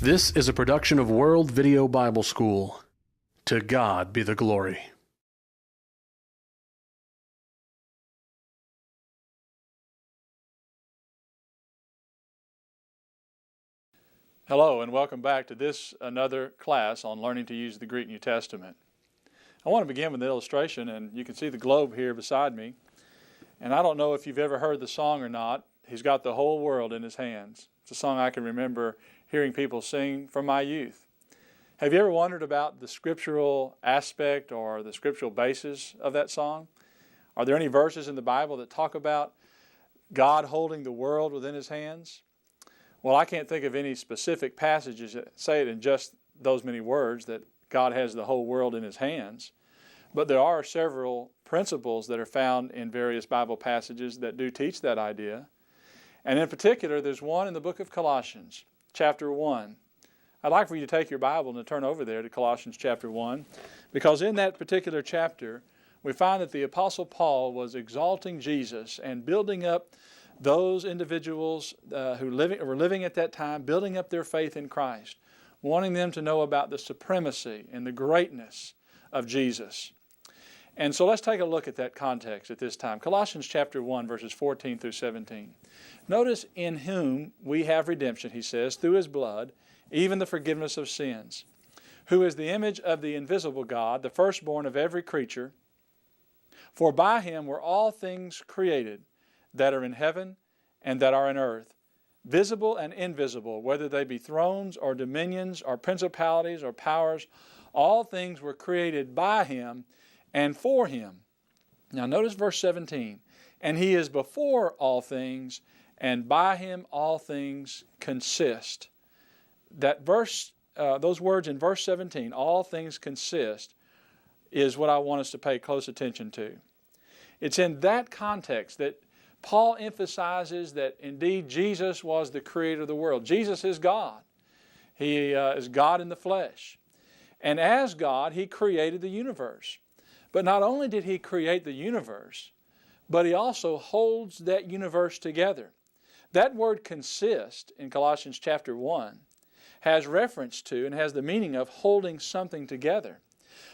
This is a production of World Video Bible School. To God be the glory. Hello and welcome back to this another class on learning to use the Greek New Testament. I want to begin with an illustration, and you can see the globe here beside me. And I don't know if you've ever heard the song or not. He's got the whole world in his hands. It's a song I can remember hearing people sing from my youth. Have you ever wondered about the scriptural aspect or the scriptural basis of that song? Are there any verses in the Bible that talk about God holding the world within His hands? Well, I can't think of any specific passages that say it in just those many words, that God has the whole world in His hands. But there are several principles that are found in various Bible passages that do teach that idea. And in particular, there's one in the book of Colossians, chapter 1. I'd like for you to take your Bible and to turn over there to Colossians chapter 1, because in that particular chapter, we find that the Apostle Paul was exalting Jesus and building up those individuals who were living at that time, building up their faith in Christ, wanting them to know about the supremacy and the greatness of Jesus. And so let's take a look at that context at this time. Colossians chapter 1, verses 14 through 17. Notice, in whom we have redemption, he says, through His blood, even the forgiveness of sins, who is the image of the invisible God, the firstborn of every creature. For by Him were all things created, that are in heaven and that are in earth, visible and invisible, whether they be thrones or dominions or principalities or powers. All things were created by Him and for Him. Now notice verse 17. And He is before all things, and by Him all things consist. That verse, those words in verse 17, all things consist, is what I want us to pay close attention to. It's in that context that Paul emphasizes that indeed Jesus was the creator of the world. Jesus is God. He is God in the flesh. And as God, He created the universe. But not only did He create the universe, but He also holds that universe together. That word consist in Colossians chapter 1 has reference to and has the meaning of holding something together.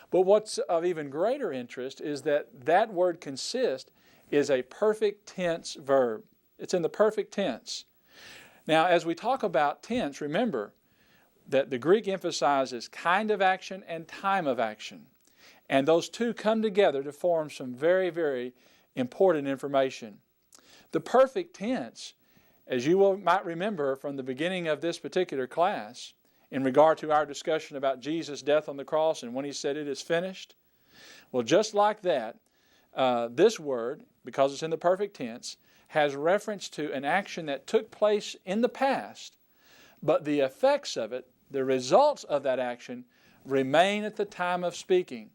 But what's of even greater interest is that that word consist is a perfect tense verb. It's in the perfect tense. Now, as we talk about tense, remember that the Greek emphasizes kind of action and time of action. And those two come together to form some very, very important information. The perfect tense, as you might remember from the beginning of this particular class, in regard to our discussion about Jesus' death on the cross and when He said it is finished, well, just like that, this word, because it's in the perfect tense, has reference to an action that took place in the past, but the effects of it, the results of that action, remain at the time of speaking.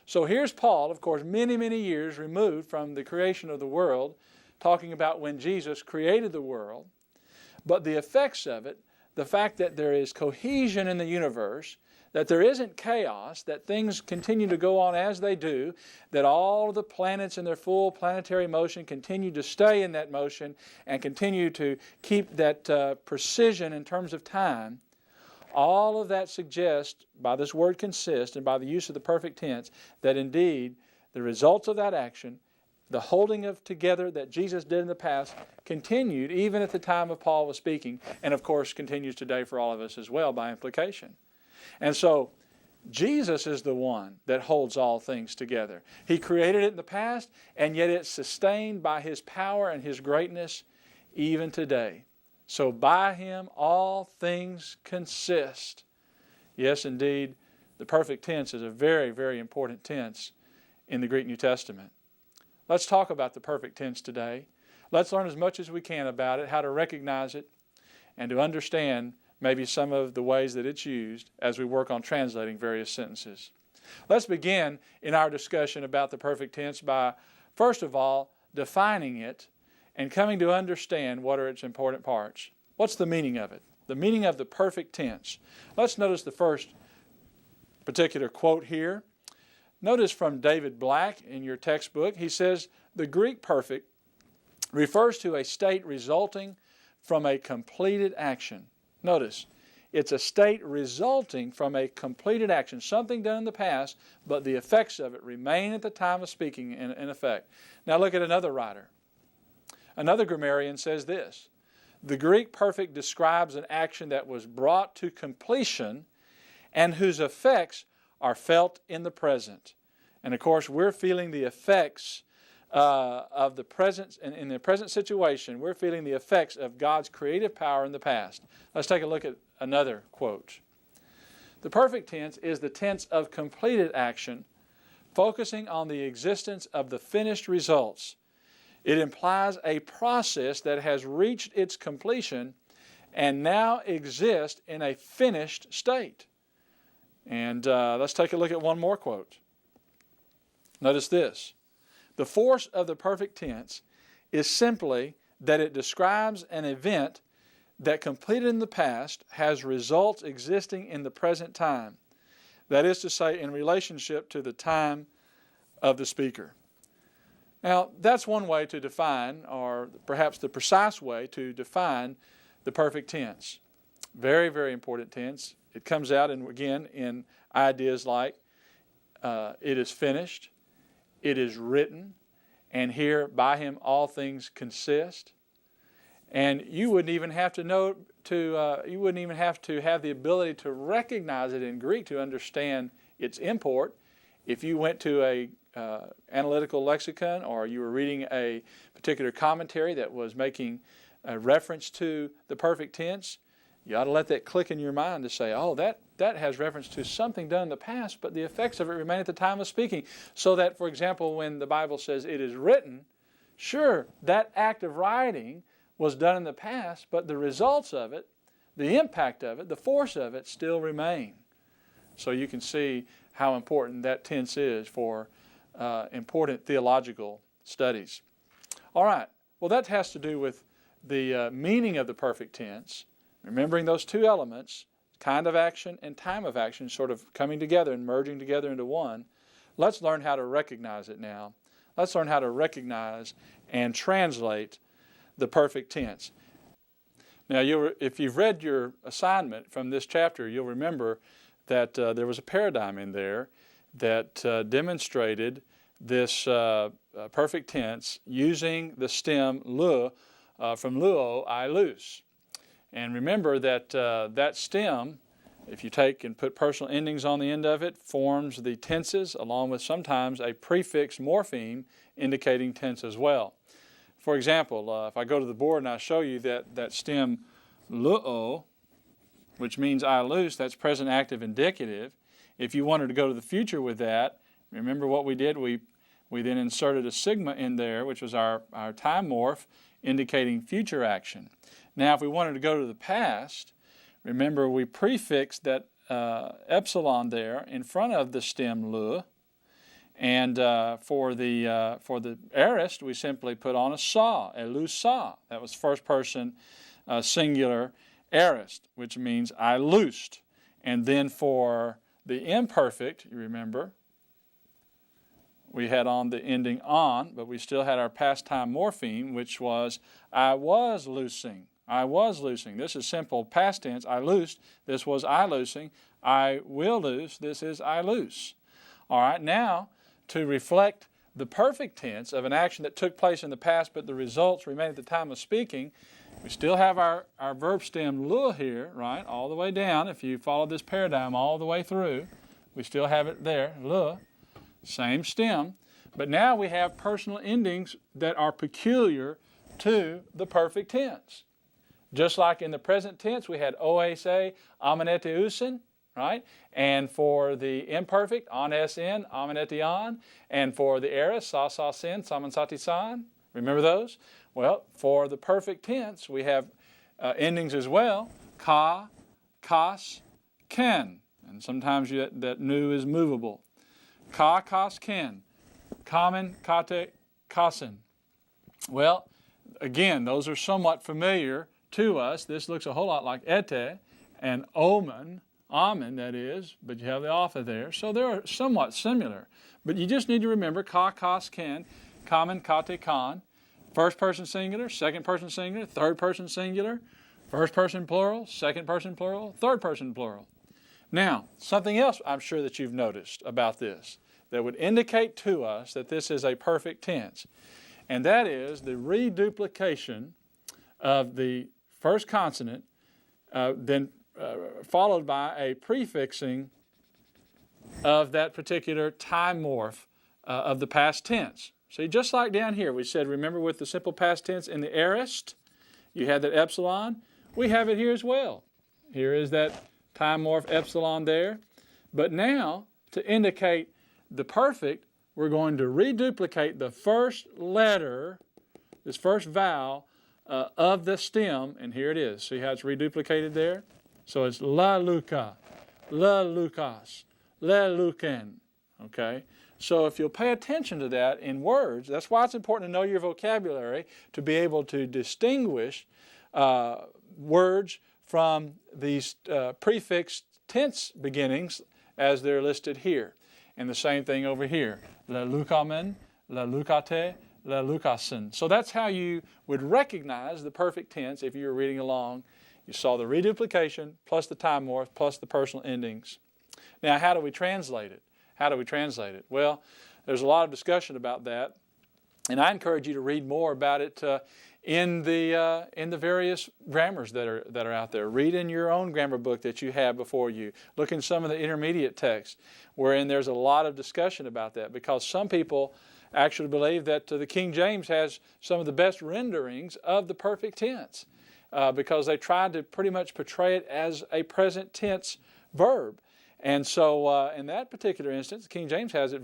So here's Paul, of course, many, many years removed from the creation of the world, talking about when Jesus created the world, but the effects of it, the fact that there is cohesion in the universe, that there isn't chaos, that things continue to go on as they do, that all of the planets in their full planetary motion continue to stay in that motion and continue to keep that precision in terms of time. All of that suggests, by this word consist and by the use of the perfect tense, that indeed the results of that action, the holding of together that Jesus did in the past, continued even at the time of Paul was speaking, and of course continues today for all of us as well by implication. And so Jesus is the one that holds all things together. He created it in the past, and yet it's sustained by His power and His greatness even today. So by Him all things consist. Yes, indeed, the perfect tense is a very, very important tense in the Greek New Testament. Let's talk about the perfect tense today. Let's learn as much as we can about it, how to recognize it, and to understand maybe some of the ways that it's used as we work on translating various sentences. Let's begin in our discussion about the perfect tense by, first of all, defining it and coming to understand what are its important parts. What's the meaning of it? The meaning of the perfect tense. Let's notice the first particular quote here. Notice from David Black in your textbook, he says, the Greek perfect refers to a state resulting from a completed action. Notice, It's a state resulting from a completed action, something done in the past, but the effects of it remain at the time of speaking in effect. Now look at another writer. Another grammarian says this: the Greek perfect describes an action that was brought to completion and whose effects are felt in the present. And of course, we're feeling the effects of the present, in the present situation, we're feeling the effects of God's creative power in the past. Let's take a look at another quote. The perfect tense is the tense of completed action, focusing on the existence of the finished results. It implies a process that has reached its completion and now exists in a finished state. And let's take a look at one more quote. Notice this. The force of the perfect tense is simply that it describes an event that completed in the past has results existing in the present time. That is to say, in relationship to the time of the speaker. Now, that's one way to define, or perhaps the precise way to define the perfect tense. Very, very important tense. It comes out, again, in ideas like it is finished, it is written, and here by him all things consist. And you wouldn't even have to you wouldn't even have to have the ability to recognize it in Greek to understand its import. If you went to a analytical lexicon, or you were reading a particular commentary that was making a reference to the perfect tense, you ought to let that click in your mind to say, oh, that has reference to something done in the past, but the effects of it remain at the time of speaking. So that, for example, when the Bible says it is written, sure, that act of writing was done in the past, but the results of it, the impact of it, the force of it still remain. So you can see how important that tense is for important theological studies. All right, well, that has to do with the meaning of the perfect tense. Remembering those two elements, kind of action and time of action, sort of coming together and merging together into one. Let's learn how to recognize it now. Let's learn how to recognize and translate the perfect tense. Now, if you've read your assignment from this chapter, you'll remember that there was a paradigm in there that demonstrated this perfect tense using the stem lu from luo, I lose. And remember that that stem, if you take and put personal endings on the end of it, forms the tenses along with sometimes a prefix morpheme indicating tense as well. For example, if I go to the board and I show you that stem luo, which means I loose, that's present active indicative. If you wanted to go to the future with that, remember what we did? We then inserted a sigma in there, which was our time morph, indicating future action. Now, if we wanted to go to the past, remember we prefixed that epsilon there in front of the stem lu, and for the aorist, we simply put on a sa, elu sa. That was first person singular aorist, which means I loosed. And then for the imperfect, you remember, we had on the ending on, but we still had our past time morpheme, which was I was loosing. I was loosing. This is simple past tense. I loosed. This was I loosing. I will loose. This is I loose. All right, now to reflect the perfect tense of an action that took place in the past, but the results remain at the time of speaking, we still have our verb stem lu here, right, all the way down. If you follow this paradigm all the way through, we still have it there, lu, same stem. But now we have personal endings that are peculiar to the perfect tense. Just like in the present tense, we had oase, amenete usen, right? And for the imperfect, on sen, amenete on. And for the aorist, sa sa sin, samansati san. Remember those? Well, for the perfect tense, we have endings as well. Ka, kas, ken. And sometimes that nu is movable. Ka, kas, ken. Kamen, kate, kasen. Well, again, those are somewhat familiar to us. This looks a whole lot like ete and omen, amen that is, but you have the alpha there. So they're somewhat similar. But you just need to remember ka, kas, ken, kamen, kate, kan. First person singular, second person singular, third person singular, First person plural, second person plural, third person plural. Now, something else I'm sure that you've noticed about this that would indicate to us that this is a perfect tense, and that is the reduplication of the first consonant, then followed by a prefixing of that particular time morph of the past tense. See, just like down here, we said, remember with the simple past tense in the aorist, you had that epsilon. We have it here as well. Here is that time morph epsilon there. But now, to indicate the perfect, we're going to reduplicate the first letter, this first vowel of the stem, and here it is. See how it's reduplicated there? So it's la luca, la lucas, la lucan, okay? So if you'll pay attention to that in words, that's why it's important to know your vocabulary to be able to distinguish words from these prefixed tense beginnings as they're listed here. And the same thing over here. La lucamen, la lucate, la lucasen. So that's how you would recognize the perfect tense if you were reading along. You saw the reduplication plus the time morph plus the personal endings. Now, how do we translate it? How do we translate it? Well, there's a lot of discussion about that, and I encourage you to read more about it in the various grammars that are out there. Read in your own grammar book that you have before you. Look in some of the intermediate texts, wherein there's a lot of discussion about that, because some people actually believe that the King James has some of the best renderings of the perfect tense, because they tried to pretty much portray it as a present tense verb. And so in that particular instance, King James has it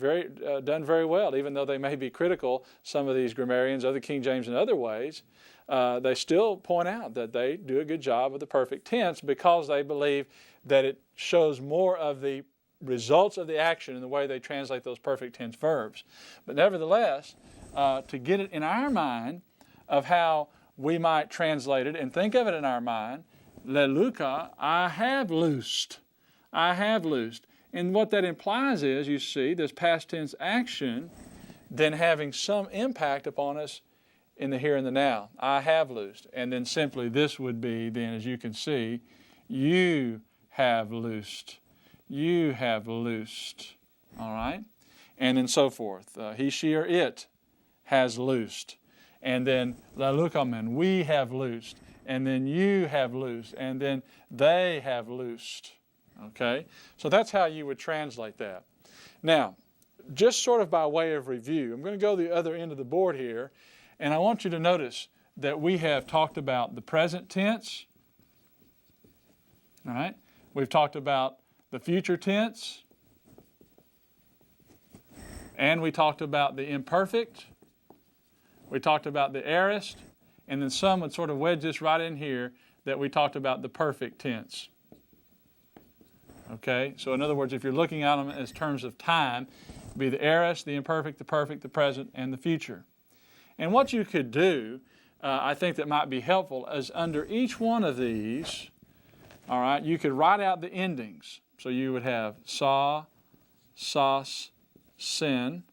done very well. Even though they may be critical, some of these grammarians of the King James in other ways, they still point out that they do a good job of the perfect tense because they believe that it shows more of the results of the action in the way they translate those perfect tense verbs. But nevertheless, to get it in our mind of how we might translate it and think of it in our mind, le luca, I have loosed. I have loosed. And what that implies is, you see, this past tense action then having some impact upon us in the here and the now. I have loosed. And then simply this would be, then, as you can see, you have loosed. You have loosed. All right? And then so forth. He, she, or it has loosed. And then la lucamen, we have loosed. And then you have loosed. And then they have loosed. Okay, so that's how you would translate that. Now, just sort of by way of review, I'm going to go to the other end of the board here, and I want you to notice that we have talked about the present tense. All right, we've talked about the future tense, and we talked about the imperfect. We talked about the aorist, and then some would sort of wedge this right in here that we talked about the perfect tense. Okay, so in other words, if you're looking at them as terms of time, it'd be the aorist, the imperfect, the perfect, the present, and the future. And what you could do, I think that might be helpful, is under each one of these, all right, you could write out the endings. So you would have sa, sas, sin,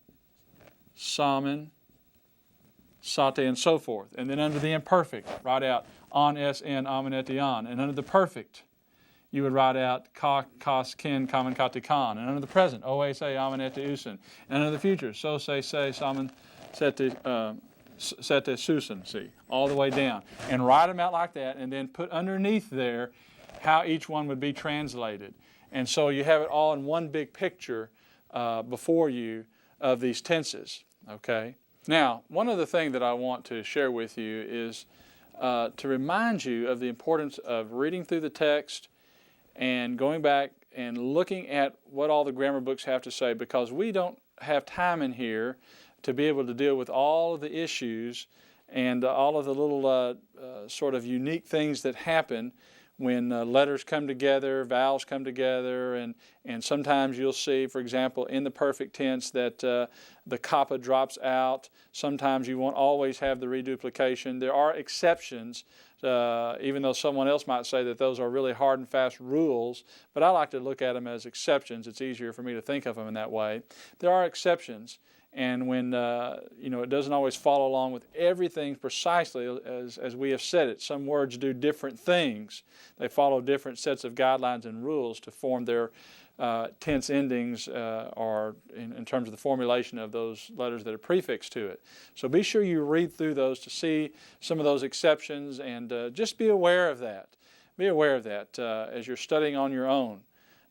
samen, sate, and so forth. And then under the imperfect, write out on, es, en, amen, et, on. And under the perfect, you would write out ka, kas, kin, kamen, katikan. And under the present, oe, se, amen, et, usen. And under the future, so, se, samen, sete, susen, see, all the way down. And write them out like that, and then put underneath there how each one would be translated. And so you have it all in one big picture before you of these tenses, okay? Now, one other thing that I want to share with you is to remind you of the importance of reading through the text and going back and looking at what all the grammar books have to say, because we don't have time in here to be able to deal with all of the issues and all of the little sort of unique things that happen when letters come together, vowels come together, and sometimes you'll see, for example, in the perfect tense that the kappa drops out. Sometimes you won't always have the reduplication. There are exceptions, even though someone else might say that those are really hard and fast rules, but I like to look at them as exceptions. It's easier for me to think of them in that way. There are exceptions, And when it doesn't always follow along with everything precisely as we have said it. Some words do different things. They follow different sets of guidelines and rules to form their tense endings or in terms of the formulation of those letters that are prefixed to it. So be sure you read through those to see some of those exceptions, and just be aware of that. Be aware of that as you're studying on your own,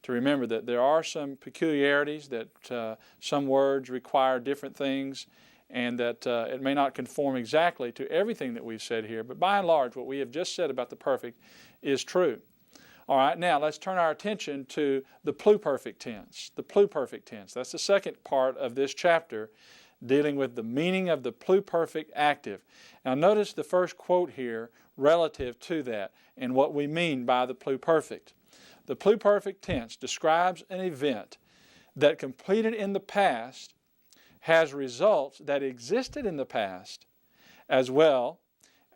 to remember that there are some peculiarities, that some words require different things, and that it may not conform exactly to everything that we've said here, but by and large what we have just said about the perfect is true. All right, now let's turn our attention to the pluperfect tense. The pluperfect tense. That's the second part of this chapter, dealing with the meaning of the pluperfect active. Now notice the first quote here relative to that and what we mean by the pluperfect. The pluperfect tense describes an event that completed in the past has results that existed in the past as well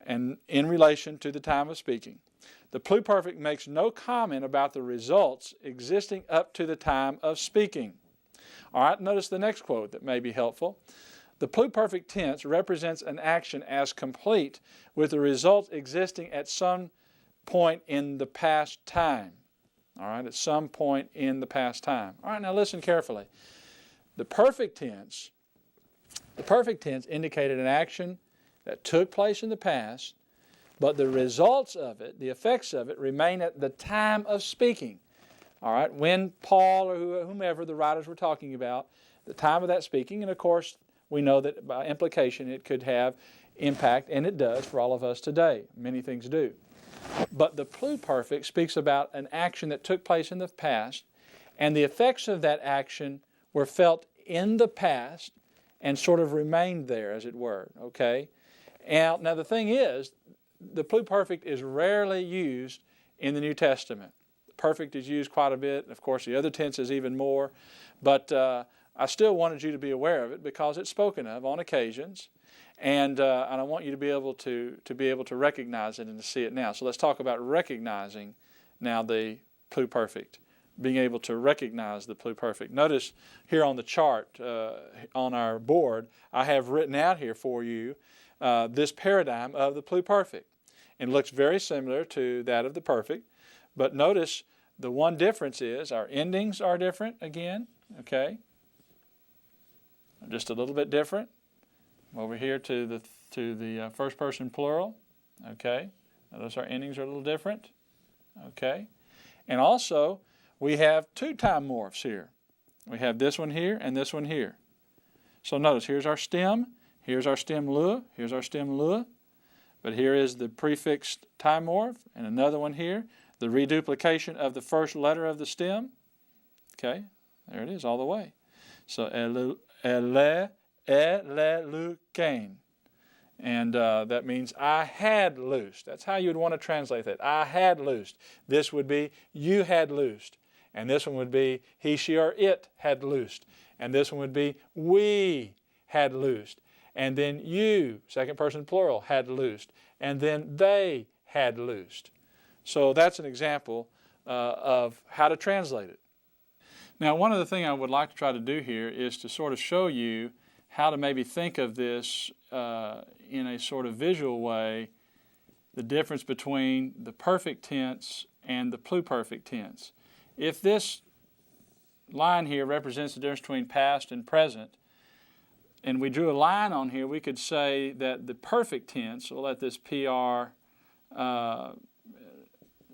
and in relation to the time of speaking. The pluperfect makes no comment about the results existing up to the time of speaking. All right, notice the next quote that may be helpful. The pluperfect tense represents an action as complete with the results existing at some point in the past time. All right, at some point in the past time. All right, now listen carefully. The perfect tense indicated an action that took place in the past, but the results of it, the effects of it, remain at the time of speaking. All right, when Paul or whomever the writers were talking about, the time of that speaking, and of course we know that by implication it could have impact, and it does for all of us today. Many things do. But the pluperfect speaks about an action that took place in the past, and the effects of that action were felt in the past and sort of remained there, as it were. Okay? Now the thing is, the pluperfect is rarely used in the New Testament. Perfect is used quite a bit, and of course the other tenses even more. But I still wanted you to be aware of it because it's spoken of on occasions. And I want you to be able to recognize it and to see it now. So let's talk about recognizing now the pluperfect, being able to recognize the pluperfect. Notice here on the chart on our board, I have written out here for you this paradigm of the pluperfect. It looks very similar to that of the perfect, but notice the one difference is our endings are different again, okay? Just a little bit different. Over here to the first person plural, okay? Notice our endings are a little different, okay? And also, we have two time morphs here. We have this one here and this one here. So notice, here's our stem lua, here's our stem lua, but here is the prefixed time morph, and another one here, the reduplication of the first letter of the stem. Okay, there it is all the way. So elelukain. And that means I had loosed. That's how you would want to translate that. I had loosed. This would be you had loosed. And this one would be he, she, or it had loosed. And this one would be we had loosed. And then you, second person plural, had loosed. And then they had loosed. So that's an example of how to translate it. Now, one other thing I would like to try to do here is to sort of show you how to maybe think of this in a sort of visual way, the difference between the perfect tense and the pluperfect tense. If this line here represents the difference between past and present, and we drew a line on here, we could say that the perfect tense, we'll let this PR,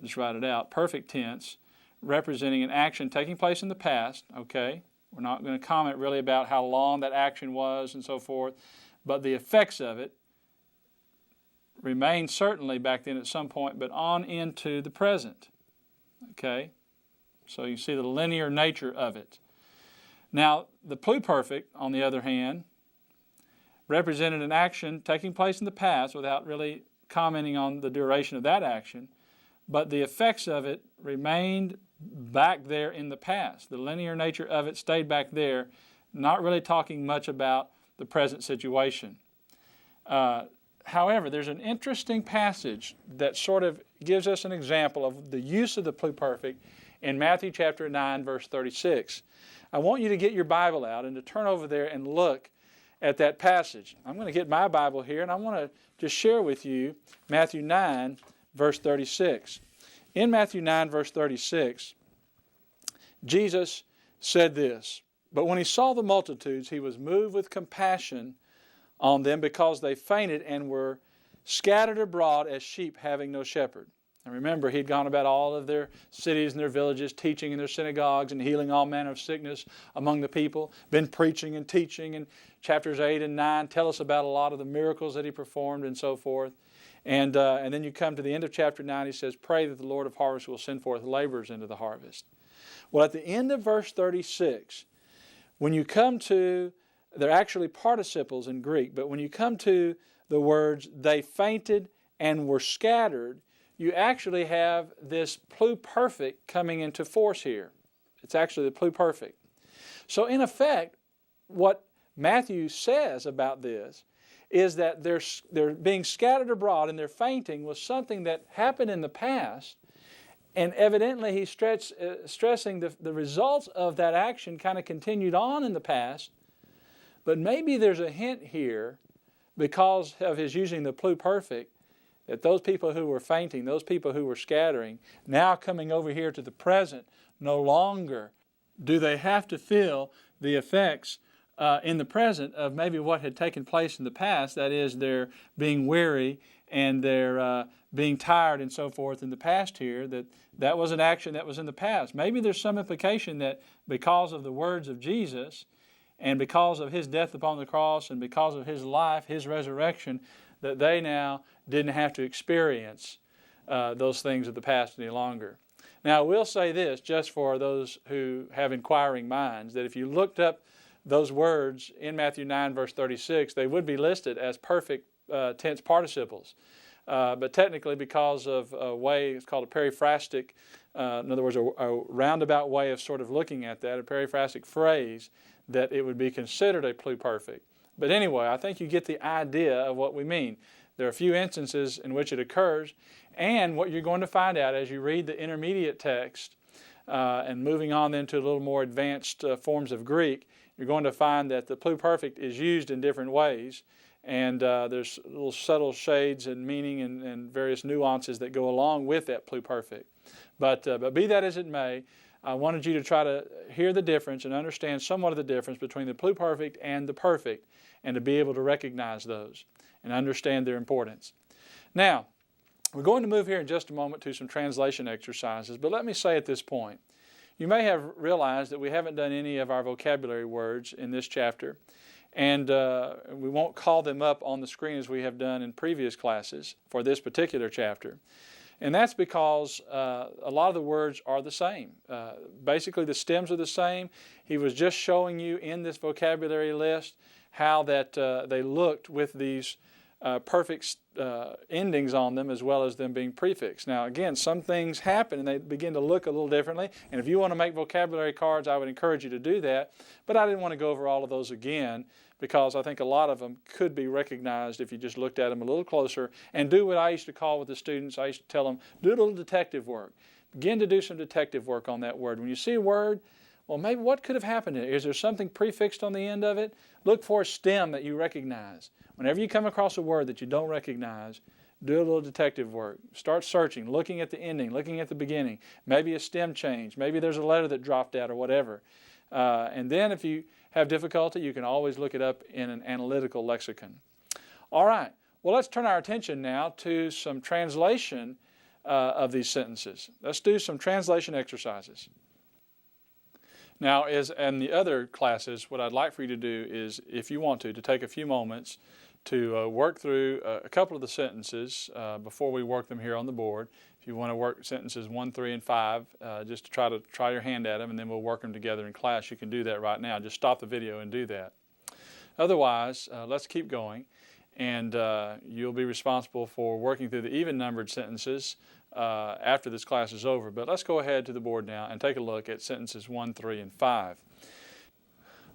just write it out, perfect tense, representing an action taking place in the past, okay? We're not going to comment really about how long that action was and so forth, but the effects of it remain certainly back then at some point, but on into the present, okay? So you see the linear nature of it. Now, the pluperfect, on the other hand, represented an action taking place in the past without really commenting on the duration of that action, but the effects of it remained back there in the past. The linear nature of it stayed back there, not really talking much about the present situation. However, there's an interesting passage that sort of gives us an example of the use of the pluperfect in Matthew chapter 9, verse 36. I want you to get your Bible out and to turn over there and look at that passage. I'm going to get my Bible here, and I want to just share with you Matthew 9, verse 36. In Matthew 9, verse 36, Jesus said this, "But when he saw the multitudes, he was moved with compassion on them because they fainted and were scattered abroad as sheep having no shepherd." And remember, he'd gone about all of their cities and their villages, teaching in their synagogues and healing all manner of sickness among the people, been preaching and teaching. And chapters 8 and 9 tell us about a lot of the miracles that he performed and so forth. And then you come to the end of chapter 9, he says, "Pray that the Lord of harvest will send forth laborers into the harvest." Well, at the end of verse 36, when you come to, they're actually participles in Greek, but when you come to the words, "they fainted and were scattered," you actually have this pluperfect coming into force here. It's actually the pluperfect. So in effect, what Matthew says about this is that they're being scattered abroad and they're fainting was something that happened in the past, and evidently he's stressing the results of that action kind of continued on in the past, but maybe there's a hint here because of his using the pluperfect that those people who were fainting, those people who were scattering, now coming over here to the present, no longer do they have to feel the effects in the present of maybe what had taken place in the past. That is, they're being weary and they're being tired and so forth in the past here, that was an action that was in the past. Maybe there's some implication that because of the words of Jesus and because of his death upon the cross and because of his life, his resurrection, that they now didn't have to experience those things of the past any longer. Now, I will say this, just for those who have inquiring minds, that if you looked up those words in Matthew 9, verse 36, they would be listed as perfect tense participles. But technically, because of a way, it's called a periphrastic, in other words, a roundabout way of sort of looking at that, a periphrastic phrase, that it would be considered a pluperfect. But anyway, I think you get the idea of what we mean. There are a few instances in which it occurs, and what you're going to find out as you read the intermediate text and moving on then to a little more advanced forms of Greek, you're going to find that the pluperfect is used in different ways, and there's little subtle shades and meaning and various nuances that go along with that pluperfect. But be that as it may, I wanted you to try to hear the difference and understand somewhat of the difference between the pluperfect and the perfect, and to be able to recognize those and understand their importance. Now, we're going to move here in just a moment to some translation exercises, but let me say at this point, you may have realized that we haven't done any of our vocabulary words in this chapter, and we won't call them up on the screen as we have done in previous classes for this particular chapter. And that's because a lot of the words are the same. Basically, the stems are the same. He was just showing you in this vocabulary list how that they looked with these perfect endings on them as well as them being prefixed. Now, again, some things happen and they begin to look a little differently. And if you want to make vocabulary cards, I would encourage you to do that. But I didn't want to go over all of those again, because I think a lot of them could be recognized if you just looked at them a little closer and do what I used to call with the students. I used to tell them, do a little detective work. Begin to do some detective work on that word. When you see a word, well, maybe what could have happened? Is there something prefixed on the end of it? Look for a stem that you recognize. Whenever you come across a word that you don't recognize, do a little detective work. Start searching, looking at the ending, looking at the beginning. Maybe a stem change. Maybe there's a letter that dropped out or whatever. And then if you have difficulty, you can always look it up in an analytical lexicon. All right. Well, let's turn our attention now to some translation of these sentences. Let's do some translation exercises. Now, as in the other classes, what I'd like for you to do is, if you want to take a few moments to work through a couple of the sentences before we work them here on the board. If you want to work sentences 1, 3, and 5, just to try your hand at them, and then we'll work them together in class. You can do that right now. Just stop the video and do that. Otherwise, let's keep going, and you'll be responsible for working through the even-numbered sentences after this class is over. But let's go ahead to the board now and take a look at sentences 1, 3, and 5.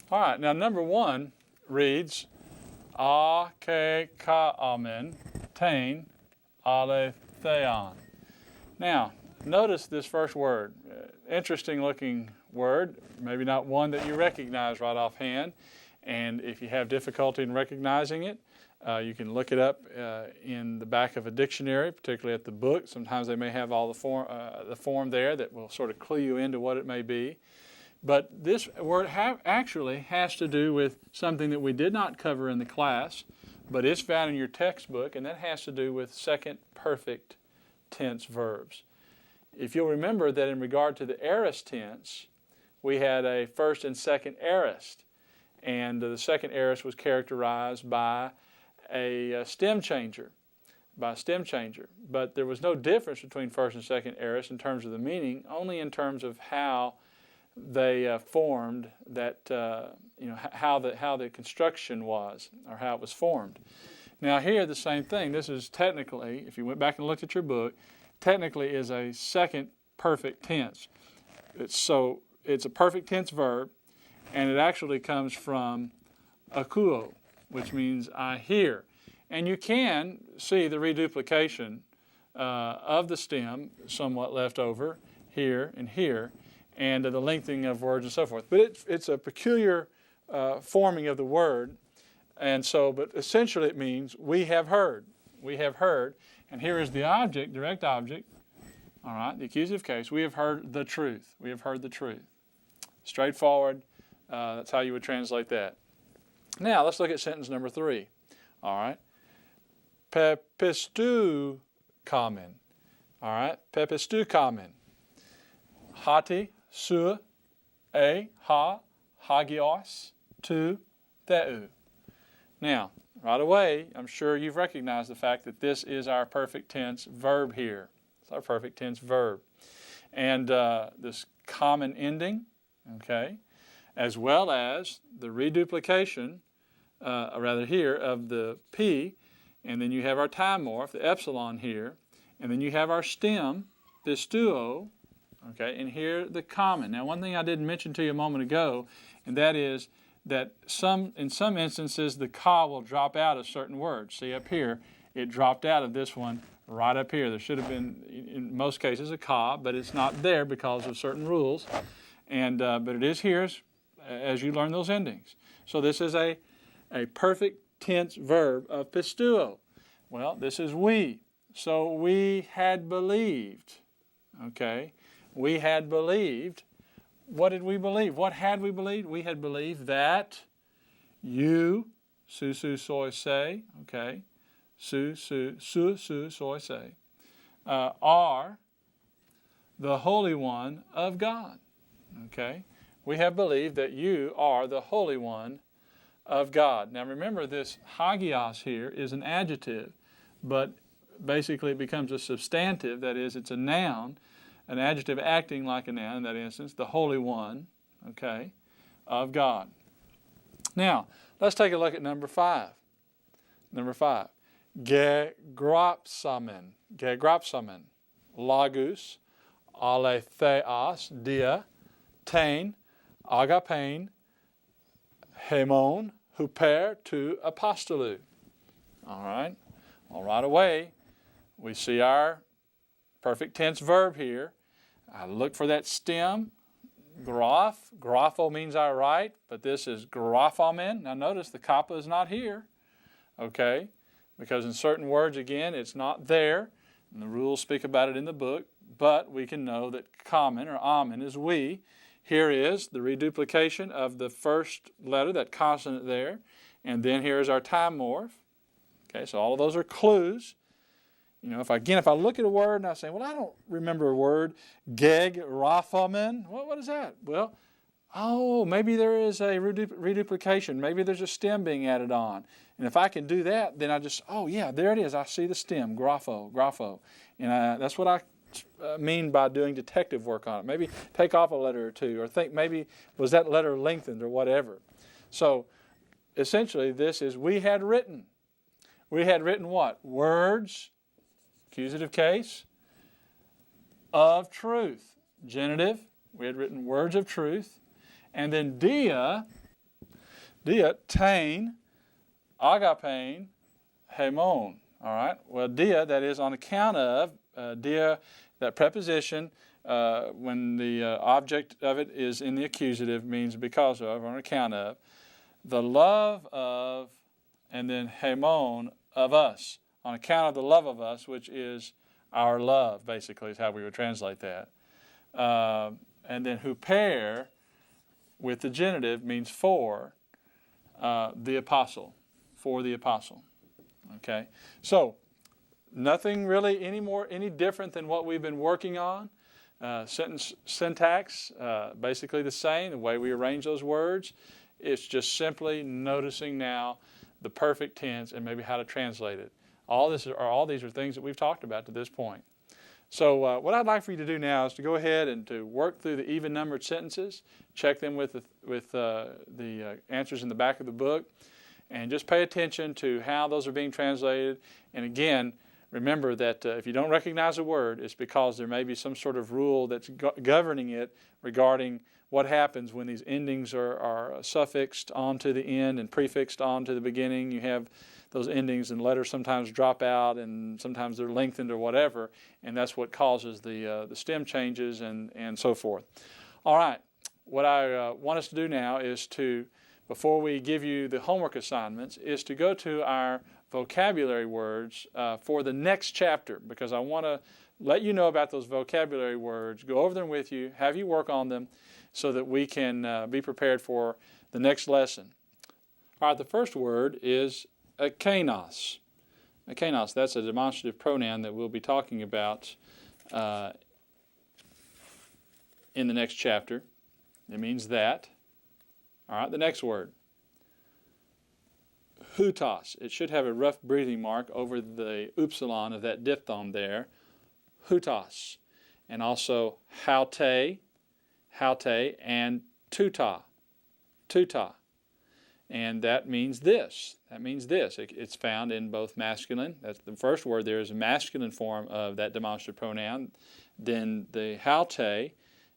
All right, now number 1 reads, A ke ka'amen tain aletheon. Now, notice this first word. Interesting looking word, maybe not one that you recognize right offhand. And if you have difficulty in recognizing it, you can look it up in the back of a dictionary, particularly at the book. Sometimes they may have all the form there that will sort of clue you into what it may be. But this word actually has to do with something that we did not cover in the class, but it's found in your textbook, and that has to do with second perfect tense verbs. If you'll remember that in regard to the aorist tense, we had a first and second aorist, and the second aorist was characterized by a stem changer, but there was no difference between first and second aorist in terms of the meaning, only in terms of how they formed that, how the construction was, or how it was formed. Now here, the same thing. This is technically, if you went back and looked at your book, technically is a second perfect tense. It's a perfect tense verb, and it actually comes from akuo, which means I hear. And you can see the reduplication of the stem somewhat left over here and here, and the lengthening of words and so forth. But it's a peculiar forming of the word, and so, but essentially it means we have heard. We have heard, and here is the object, direct object, all right, the accusative case. We have heard the truth. We have heard the truth. Straightforward, that's how you would translate that. Now, let's look at sentence number 3, all right. Pepistu kamen, all right, pepistu kamen. Hati, su, e, ha, hagios, tu, theu. Now, right away, I'm sure you've recognized the fact that this is our perfect tense verb here. It's our perfect tense verb. And this common ending, okay, as well as the reduplication, here, of the P, and then you have our time morph, the epsilon here, and then you have our stem, pistuo, okay, and here the common. Now, one thing I didn't mention to you a moment ago, and that is that in some instances the ka will drop out of certain words. See up here, it dropped out of this one right up here. There should have been, in most cases, a ka, but it's not there because of certain rules. And but it is here as you learn those endings. So this is a perfect tense verb of pistuo. Well, this is we. So we had believed. Okay, we had believed. What did we believe? What had we believed? We had believed that you, su soy say, okay, su soy say, are the Holy One of God. Okay, we have believed that you are the Holy One of God. Now remember, this hagios here is an adjective, but basically it becomes a substantive. That is, it's a noun. An adjective acting like a noun in that instance, the Holy One, okay, of God. Now, let's take a look at number 5. Number 5. Gegropsamen, lagus, aletheos, dia, tain, agapein, hemon, huper, tu apostolou. All right? Well, right away, we see our perfect tense verb here. I look for that stem, graph. Grapho means I write, but this is graphomen. Now notice the kappa is not here, okay? Because in certain words, again, it's not there, and the rules speak about it in the book, but we can know that common or amen is we. Here is the reduplication of the first letter, that consonant there, and then here is our time morph. Okay, so all of those are clues. You know, if I look at a word and I say, well, I don't remember a word, gegrophomen, what is that? Well, maybe there is a reduplication. Maybe there's a stem being added on. And if I can do that, then I just, yeah, there it is. I see the stem, grapho. And that's what I mean by doing detective work on it. Maybe take off a letter or two, or think maybe was that letter lengthened or whatever. So essentially this is we had written. We had written what? Words, accusative case, of truth. Genitive, we had written words of truth. And then dia, tain, agapein, hemon. All right? Well, dia, that is on account of, dia, that preposition, when the object of it is in the accusative, means because of or on account of. the love of, and then hemon, of us, on account of the love of us, which is our love, basically, is how we would translate that. And then huper, with the genitive, means for the apostle, for the apostle. Okay, so nothing really any different than what we've been working on. Sentence syntax, basically the same, the way we arrange those words. It's just simply noticing now the perfect tense and maybe how to translate it. All these are things that we've talked about to this point. So what I'd like for you to do now is to go ahead and to work through the even-numbered sentences, check them with the answers in the back of the book, and just pay attention to how those are being translated. And again, remember that if you don't recognize a word, it's because there may be some sort of rule that's governing it regarding what happens when these endings are suffixed onto the end and prefixed onto the beginning. You have those endings and letters sometimes drop out and sometimes they're lengthened or whatever, and that's what causes the stem changes and so forth. All right, what I want us to do now is to, before we give you the homework assignments, is to go to our vocabulary words for the next chapter, because I want to let you know about those vocabulary words, go over them with you, have you work on them so that we can be prepared for the next lesson. All right, the first word is akanos. Akanos, that's a demonstrative pronoun that we'll be talking about in the next chapter. It means that. All right, the next word, hutos. It should have a rough breathing mark over the upsilon of that diphthong there. Hutos. And also haute, and tuta. And that means this. That means this. It's found in both masculine. That's the first word there is a masculine form of that demonstrative pronoun. Then the haute,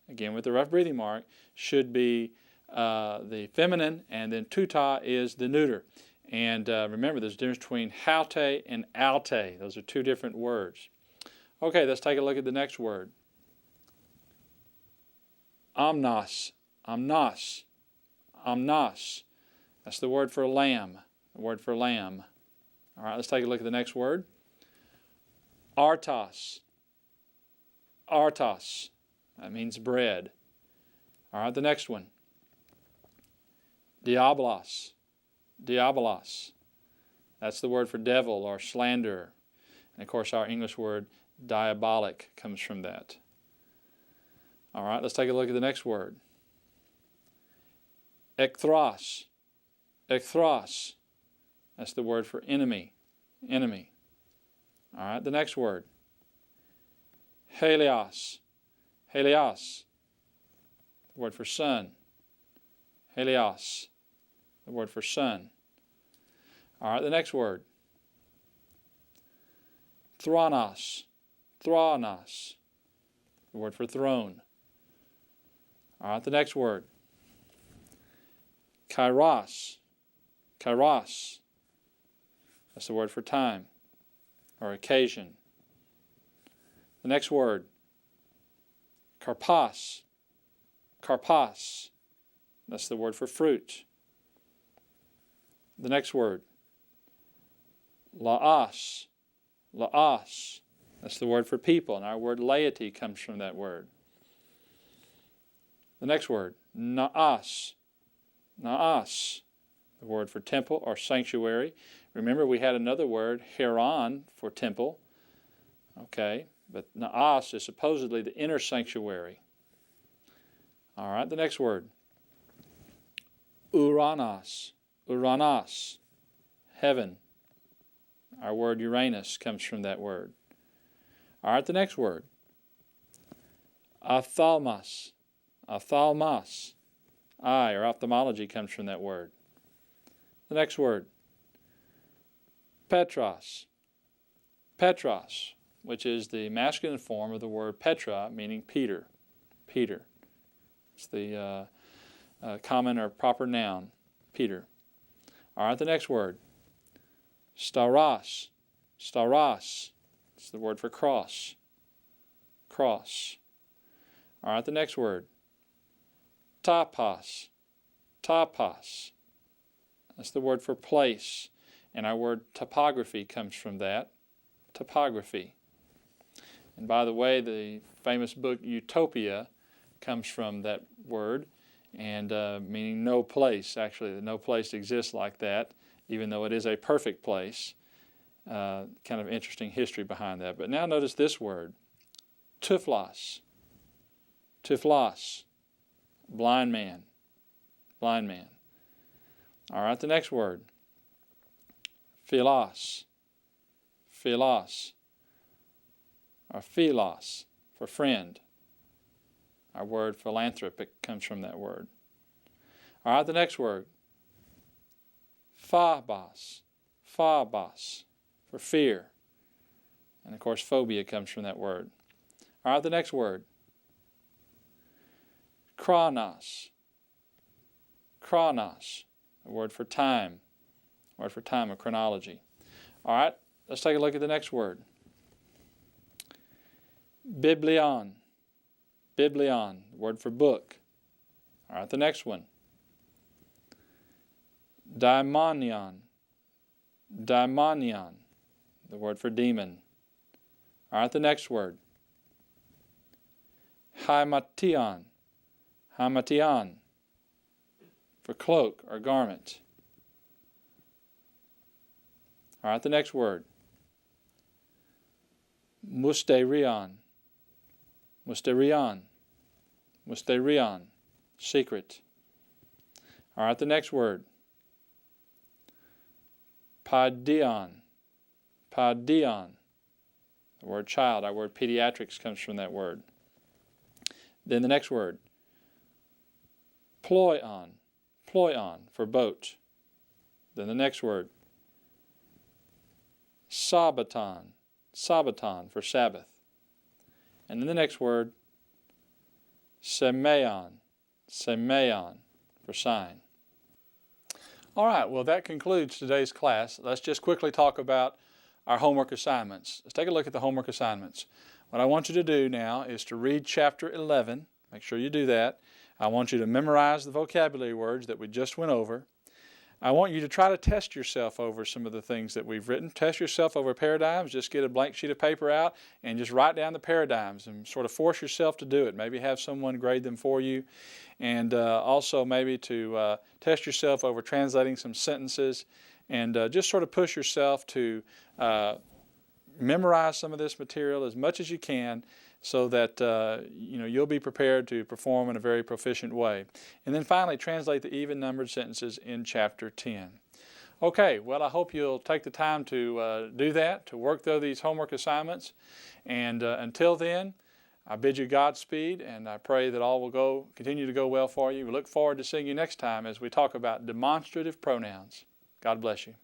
again with the rough breathing mark, should be the feminine, and then tuta is the neuter. And remember, there's a difference between haute and alte. Those are two different words. Okay, let's take a look at the next word. Amnos. That's the word for lamb. The word for lamb. All right, let's take a look at the next word. Artos. That means bread. All right, the next one. Diabolos. That's the word for devil or slander. And of course, our English word diabolic comes from that. All right, let's take a look at the next word. Ekthros. That's the word for enemy. All right, the next word. Helios. The word for sun. Helios. The word for sun. All right, the next word. Thronos. The word for throne. All right, the next word. Kairos. That's the word for time or occasion. The next word. Karpos. That's the word for fruit. The next word. Laos. That's the word for people, and our word laity comes from that word. The next word. Naos. The word for temple or sanctuary. Remember, we had another word, heron, for temple. Okay, but naos is supposedly the inner sanctuary. All right, the next word. Uranos. Heaven. Our word Uranus comes from that word. All right, the next word. Ophthalmos. Eye or ophthalmology comes from that word. The next word. Petros, which is the masculine form of the word Petra, meaning Peter. It's the common or proper noun, Peter. All right, the next word. Staros. It's the word for cross. All right, the next word. Topos. That's the word for place. And our word topography comes from that. Topography. And by the way, the famous book Utopia comes from that word, and meaning no place. Actually, no place exists like that, even though it is a perfect place. Kind of interesting history behind that. But now notice this word, tuflos. Tuflos, blind man. Blind man. All right, the next word, philos. Philos, or philos, for friend. Our word philanthropic comes from that word. All right, the next word, phobos. Phobos, for fear. And of course, phobia comes from that word. All right, the next word, chronos. Chronos, a word for time. A word for time, of chronology. All right, let's take a look at the next word. Biblion. Biblion, the word for book. All right, the next one. Daimonion. Daimonion, the word for demon. All right, the next word. Haimation. Haimation, for cloak or garment. All right, the next word. Musterion. Musterion. Musterion, secret. All right, the next word. Paidion. Paidion, the word child. Our word pediatrics comes from that word. Then the next word. Ploion. Ploion, for boat. Then the next word. Sabbaton. Sabbaton, for Sabbath. And then the next word, semeion. Semeion, for sign. All right, well, that concludes today's class. Let's just quickly talk about our homework assignments. Let's take a look at the homework assignments. What I want you to do now is to read chapter 11. Make sure you do that. I want you to memorize the vocabulary words that we just went over. I want you to try to test yourself over some of the things that we've written. Test yourself over paradigms. Just get a blank sheet of paper out and just write down the paradigms and sort of force yourself to do it. Maybe have someone grade them for you. And also maybe to test yourself over translating some sentences, and just sort of push yourself to memorize some of this material as much as you can, so that you'll be prepared to perform in a very proficient way. And then finally, translate the even-numbered sentences in Chapter 10. Okay, well, I hope you'll take the time to do that, to work through these homework assignments. And until then, I bid you Godspeed, and I pray that all will continue to go well for you. We look forward to seeing you next time as we talk about demonstrative pronouns. God bless you.